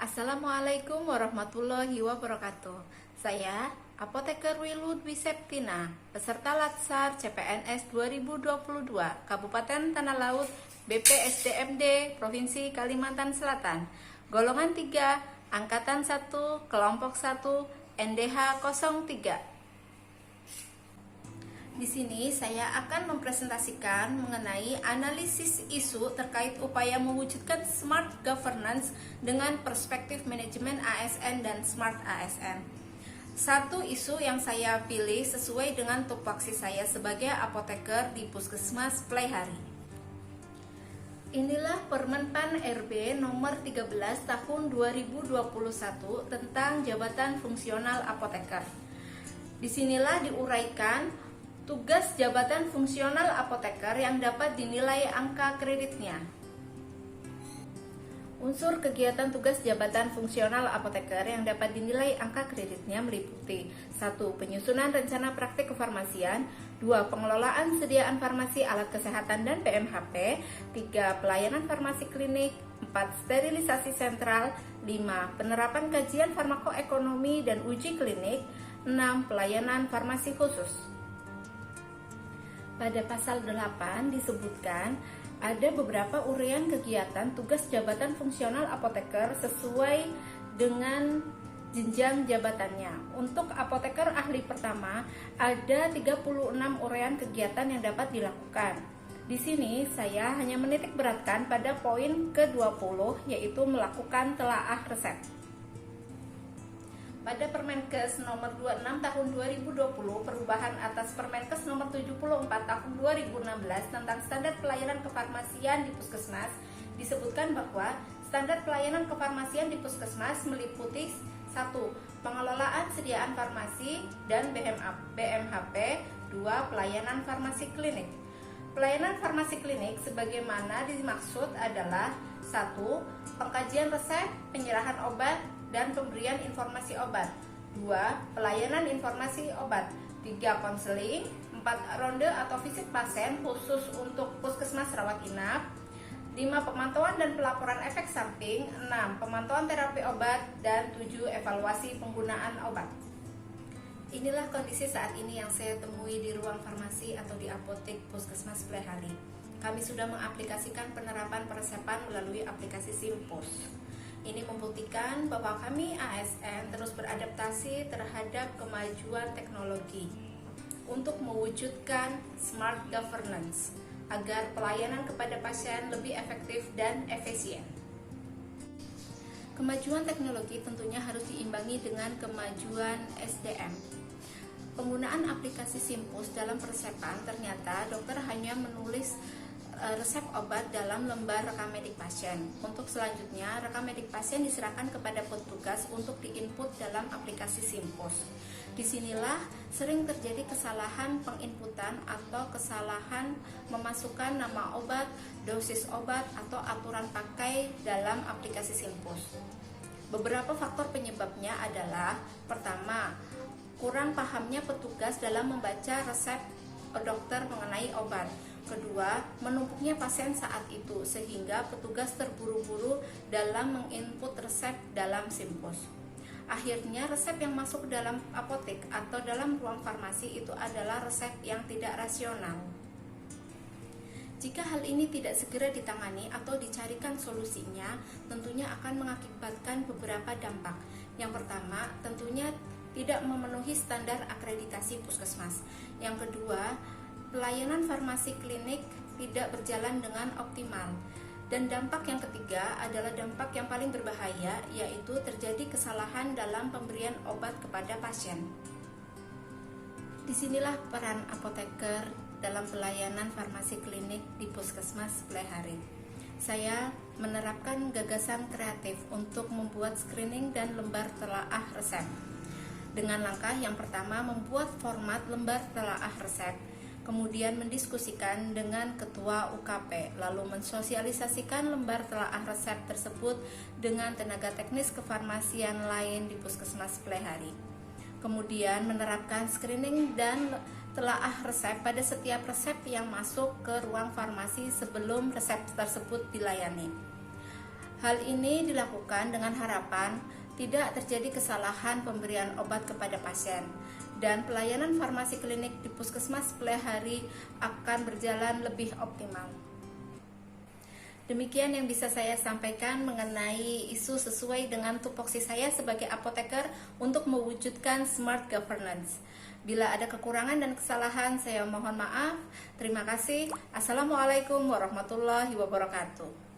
Assalamualaikum warahmatullahi wabarakatuh. Saya Apoteker Wilu Dwi Septina, peserta Latsar CPNS 2022 Kabupaten Tanah Laut BPSDMD Provinsi Kalimantan Selatan, golongan 3, angkatan 1, kelompok 1, NDH 03. Di sini saya akan mempresentasikan mengenai analisis isu terkait upaya mewujudkan smart governance dengan perspektif manajemen ASN dan smart ASN. Satu isu yang saya pilih sesuai dengan tupoksi saya sebagai apoteker di Puskesmas Playhari. Inilah Permenpan RB nomor 13 tahun 2021 tentang jabatan fungsional apoteker. Disinilah diuraikan tugas jabatan fungsional apoteker yang dapat dinilai angka kreditnya. Unsur kegiatan tugas jabatan fungsional apoteker yang dapat dinilai angka kreditnya meliputi 1. Penyusunan rencana praktik kefarmasian, 2. Pengelolaan sediaan farmasi alat kesehatan dan PMHP, 3. Pelayanan farmasi klinik, 4. Sterilisasi sentral, 5. Penerapan kajian farmakoekonomi dan uji klinik, 6. Pelayanan farmasi khusus. Pada pasal 8 disebutkan ada beberapa uraian kegiatan tugas jabatan fungsional apoteker sesuai dengan jenjang jabatannya. Untuk apoteker ahli pertama ada 36 uraian kegiatan yang dapat dilakukan. Di sini saya hanya menitik beratkan pada poin ke-20 yaitu melakukan telaah resep. Pada Permenkes nomor 26 tahun 2020 perubahan atas Permenkes nomor 74 tahun 2016 tentang standar pelayanan kefarmasian di Puskesmas disebutkan bahwa standar pelayanan kefarmasian di Puskesmas meliputi 1. Pengelolaan sediaan farmasi dan BMHP, 2. Pelayanan farmasi klinik. Pelayanan farmasi klinik sebagaimana dimaksud adalah 1. Pengkajian resep, penyerahan obat, dan pemberian informasi obat, 2. Pelayanan informasi obat, 3. Konseling, 4. Ronde atau visit pasien khusus untuk puskesmas rawat inap, 5. Pemantauan dan pelaporan efek samping, 6. Pemantauan terapi obat, dan 7. Evaluasi penggunaan obat. Inilah kondisi saat ini yang saya temui di ruang farmasi atau di apotek Puskesmas Playhari. Kami sudah mengaplikasikan penerapan peresepan melalui aplikasi Simpus. Ini membuktikan bahwa kami ASN terus beradaptasi terhadap kemajuan teknologi untuk mewujudkan smart governance agar pelayanan kepada pasien lebih efektif dan efisien. Kemajuan teknologi tentunya harus diimbangi dengan kemajuan SDM. Penggunaan aplikasi Simpus dalam peresepan ternyata dokter hanya menulis resep obat dalam lembar rekam medik pasien. Untuk selanjutnya, rekam medik pasien diserahkan kepada petugas untuk diinput dalam aplikasi Simpus. Disinilah sering terjadi kesalahan penginputan atau kesalahan memasukkan nama obat, dosis obat, atau aturan pakai dalam aplikasi Simpus. Beberapa faktor penyebabnya adalah: pertama, kurang pahamnya petugas dalam membaca resep dokter mengenai obat. Kedua, menumpuknya pasien saat itu sehingga petugas terburu-buru dalam menginput resep dalam Simpus. Akhirnya resep yang masuk dalam apotek atau dalam ruang farmasi itu adalah resep yang tidak rasional. Jika hal ini tidak segera ditangani atau dicarikan solusinya, tentunya akan mengakibatkan beberapa dampak. Yang pertama, tentunya tidak memenuhi standar akreditasi puskesmas. Yang kedua, pelayanan farmasi klinik tidak berjalan dengan optimal. Dan dampak yang ketiga adalah dampak yang paling berbahaya, yaitu terjadi kesalahan dalam pemberian obat kepada pasien. Disinilah peran apoteker dalam pelayanan farmasi klinik di Puskesmas Playhari. Saya menerapkan gagasan kreatif untuk membuat screening dan lembar telaah resep. Dengan langkah yang pertama membuat format lembar telaah resep, kemudian mendiskusikan dengan ketua UKP, lalu mensosialisasikan lembar telaah resep tersebut dengan tenaga teknis kefarmasian lain di Puskesmas Playhari. Kemudian menerapkan screening dan telaah resep pada setiap resep yang masuk ke ruang farmasi sebelum resep tersebut dilayani. Hal ini dilakukan dengan harapan tidak terjadi kesalahan pemberian obat kepada pasien, dan pelayanan farmasi klinik di puskesmas Plehari akan berjalan lebih optimal. Demikian yang bisa saya sampaikan mengenai isu sesuai dengan tupoksi saya sebagai apoteker untuk mewujudkan smart governance. Bila ada kekurangan dan kesalahan, saya mohon maaf. Terima kasih. Assalamualaikum warahmatullahi wabarakatuh.